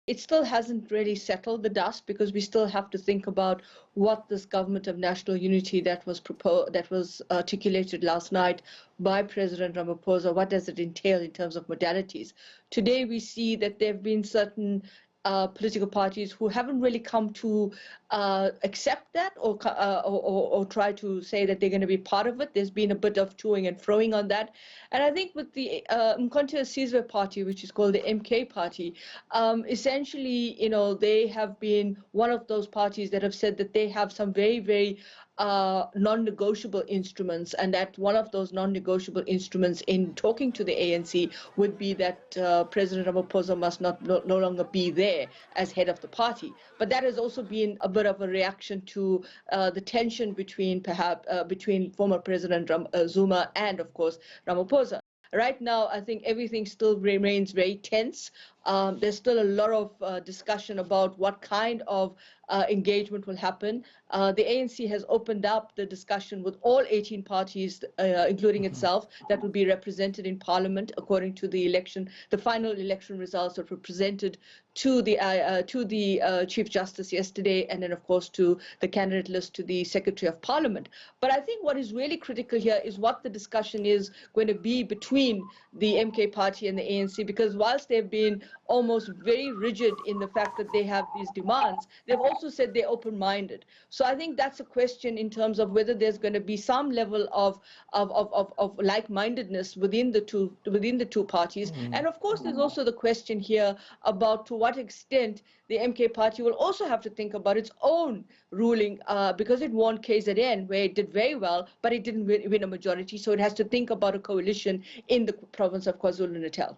it still hasn't really settled the dust, because we still have to think about what this government of national unity that was proposed, that was articulated last night by President Ramaphosa, what does it entail in terms of modalities? Today we see that there have been certain political parties who haven't really come to accept that or try to say that they're going to be part of it. There's been a bit of toing and froing on that. And I think with the Mkhonto Sizwe party, which is called the MK party, essentially, they have been one of those parties that have said that they have some very, very non-negotiable instruments, and that one of those non-negotiable instruments in talking to the ANC would be that President Ramaphosa must no longer be there as head of the party. But that has also been a bit of a reaction to the tension between between former President Zuma and, of course, Ramaphosa. Right now, I think everything still remains very tense. There's still a lot of discussion about what kind of engagement will happen. The ANC has opened up the discussion with all 18 parties, including itself, that will be represented in Parliament according to the final election results that were presented to the Chief Justice yesterday, and then, of course, to the candidate list to the Secretary of Parliament. But I think what is really critical here is what the discussion is going to be between the MK party and the ANC, because whilst they've been almost very rigid in the fact that they have these demands, they've also said they're open-minded. So I think that's a question in terms of whether there's going to be some level of like-mindedness within the two parties. And of course, there's also the question here about to what extent the MK party will also have to think about its own ruling, because it won KZN, where it did very well, but it didn't win a majority. So it has to think about a coalition in the province of KwaZulu-Natal.